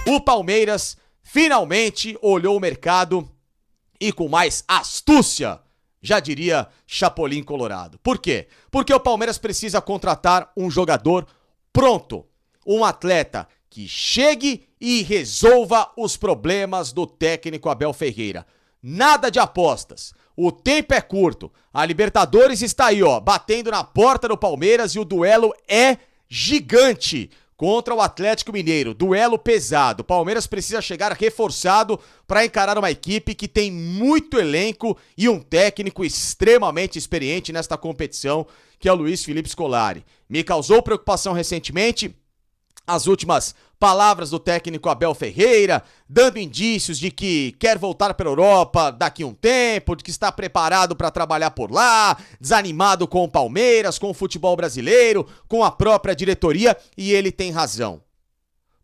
o Palmeiras finalmente olhou o mercado e com mais astúcia, já diria Chapolin Colorado. Por quê? Porque o Palmeiras precisa contratar um jogador pronto, um atleta que chegue e resolva os problemas do técnico Abel Ferreira. Nada de apostas. O tempo é curto. A Libertadores está aí, ó, batendo na porta do Palmeiras e o duelo é gigante contra o Atlético Mineiro. Duelo pesado. O Palmeiras precisa chegar reforçado para encarar uma equipe que tem muito elenco e um técnico extremamente experiente nesta competição, que é o Luiz Felipe Scolari. Me causou preocupação recentemente as últimas palavras do técnico Abel Ferreira, dando indícios de que quer voltar para a Europa daqui a um tempo, de que está preparado para trabalhar por lá, desanimado com o Palmeiras, com o futebol brasileiro, com a própria diretoria, e ele tem razão.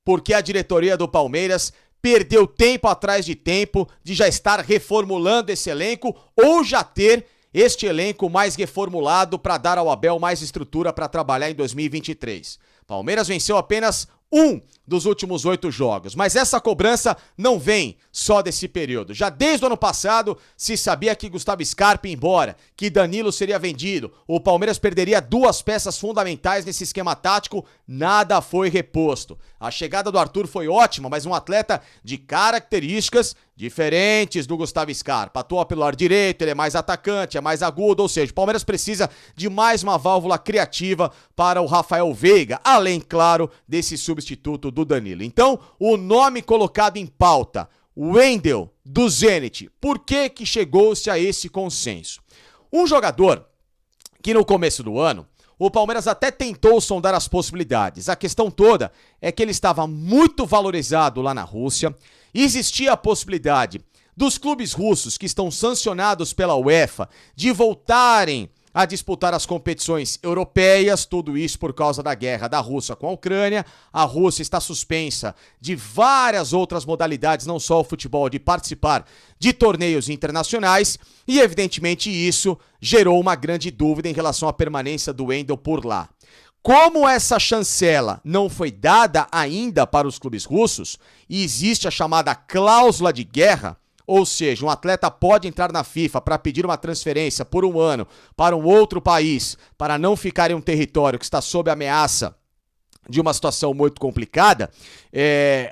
Porque a diretoria do Palmeiras perdeu tempo atrás de tempo de já estar reformulando esse elenco ou já ter este elenco mais reformulado para dar ao Abel mais estrutura para trabalhar em 2023. Palmeiras venceu apenas um dos últimos 8 jogos, mas essa cobrança não vem só desse período. Já desde o ano passado se sabia que Gustavo Scarpa ia embora, que Danilo seria vendido, o Palmeiras perderia 2 peças fundamentais nesse esquema tático, nada foi reposto. A chegada do Arthur foi ótima, mas um atleta de características diferentes do Gustavo Scarpa. Atua pelo lado direito, ele é mais atacante, é mais agudo, ou seja, o Palmeiras precisa de mais uma válvula criativa para o Rafael Veiga, além, claro, desse substituto do Danilo. Então, o nome colocado em pauta, Wendel, do Zenit. Por que que chegou-se a esse consenso? Um jogador que no começo do ano, o Palmeiras até tentou sondar as possibilidades. A questão toda é que ele estava muito valorizado lá na Rússia. Existia a possibilidade dos clubes russos que estão sancionados pela UEFA de voltarem a disputar as competições europeias, tudo isso por causa da guerra da Rússia com a Ucrânia. A Rússia está suspensa de várias outras modalidades, não só o futebol, de participar de torneios internacionais, e evidentemente isso gerou uma grande dúvida em relação à permanência do Wendel por lá. Como essa chancela não foi dada ainda para os clubes russos, e existe a chamada cláusula de guerra, ou seja, um atleta pode entrar na FIFA para pedir uma transferência por um ano para um outro país, para não ficar em um território que está sob ameaça de uma situação muito complicada,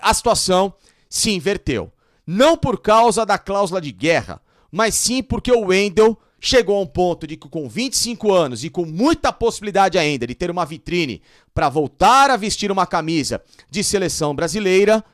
a situação se inverteu. Não por causa da cláusula de guerra, mas sim porque o Wendel chegou a um ponto de que com 25 anos e com muita possibilidade ainda de ter uma vitrine para voltar a vestir uma camisa de seleção brasileira,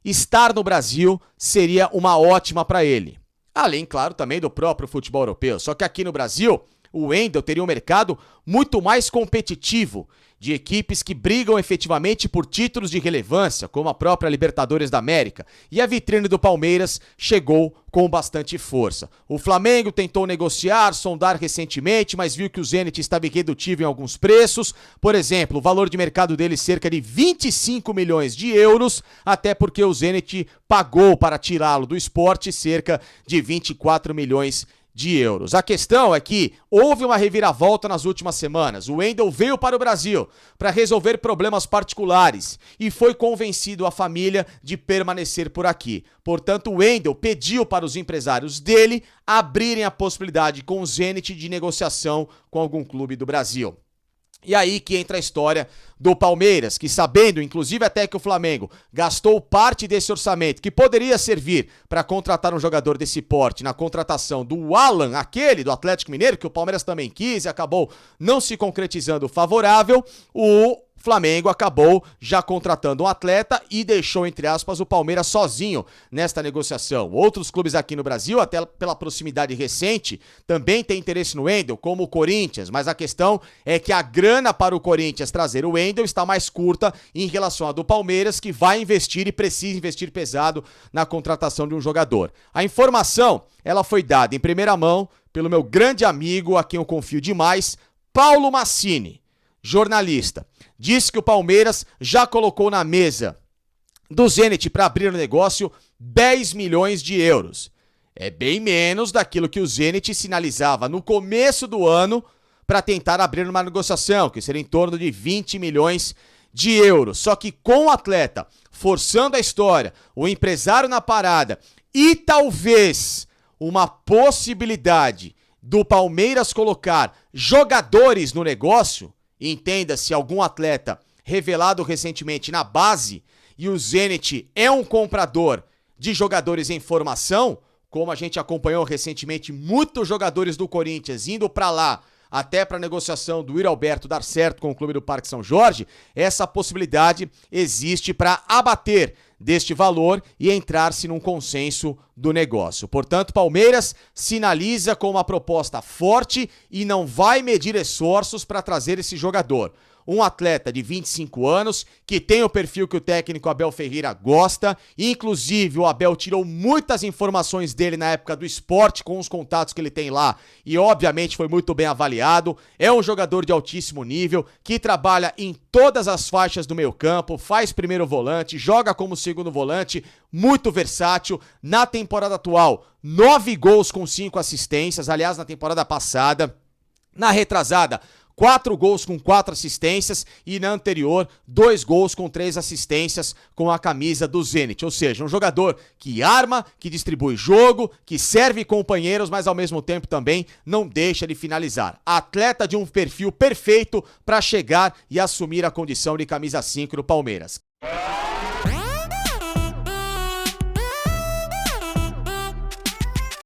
estar no Brasil seria uma ótima para ele. Além, claro, também do próprio futebol europeu. Só que aqui no Brasil, o Wendel teria um mercado muito mais competitivo, de equipes que brigam efetivamente por títulos de relevância, como a própria Libertadores da América. E a vitrine do Palmeiras chegou com bastante força. O Flamengo tentou negociar, sondar recentemente, mas viu que o Zenit estava irredutível em alguns preços. Por exemplo, o valor de mercado dele cerca de 25 milhões de euros, até porque o Zenit pagou para tirá-lo do Sport cerca de 24 milhões de euros. A questão é que houve uma reviravolta nas últimas semanas. O Wendel veio para o Brasil para resolver problemas particulares e foi convencido a família de permanecer por aqui. Portanto, o Wendel pediu para os empresários dele abrirem a possibilidade com o Zenit de negociação com algum clube do Brasil. E aí que entra a história do Palmeiras, que sabendo, inclusive até que o Flamengo gastou parte desse orçamento, que poderia servir para contratar um jogador desse porte na contratação do Alan, aquele do Atlético Mineiro, que o Palmeiras também quis e acabou não se concretizando favorável, o Flamengo acabou já contratando um atleta e deixou, entre aspas, o Palmeiras sozinho nesta negociação. Outros clubes aqui no Brasil, até pela proximidade recente, também têm interesse no Wendel, como o Corinthians, mas a questão é que a grana para o Corinthians trazer o Wendel está mais curta em relação à do Palmeiras, que vai investir e precisa investir pesado na contratação de um jogador. A informação, ela foi dada em primeira mão pelo meu grande amigo, a quem eu confio demais, Paulo Massini, jornalista. Disse que o Palmeiras já colocou na mesa do Zenit para abrir o negócio 10 milhões de euros. É bem menos daquilo que o Zenit sinalizava no começo do ano para tentar abrir uma negociação, que seria em torno de 20 milhões de euros. Só que com o atleta forçando a história, o empresário na parada e talvez uma possibilidade do Palmeiras colocar jogadores no negócio, entenda-se algum atleta revelado recentemente na base, e o Zenit é um comprador de jogadores em formação, como a gente acompanhou recentemente muitos jogadores do Corinthians indo para lá, até para a negociação do Yuri Alberto dar certo com o clube do Parque São Jorge, essa possibilidade existe para abater deste valor e entrar-se num consenso do negócio. Portanto, Palmeiras sinaliza com uma proposta forte e não vai medir esforços para trazer esse jogador. Um atleta de 25 anos, que tem o perfil que o técnico Abel Ferreira gosta, inclusive o Abel tirou muitas informações dele na época do Sport, com os contatos que ele tem lá, e obviamente foi muito bem avaliado. É um jogador de altíssimo nível, que trabalha em todas as faixas do meio campo, faz primeiro volante, joga como segundo volante, muito versátil. Na temporada atual, 9 gols com 5 assistências, aliás, na temporada passada, na retrasada, 4 gols com 4 assistências e na anterior 2 gols com 3 assistências com a camisa do Zenit. Ou seja, um jogador que arma, que distribui jogo, que serve companheiros, mas ao mesmo tempo também não deixa de finalizar. Atleta de um perfil perfeito para chegar e assumir a condição de camisa 5 do Palmeiras.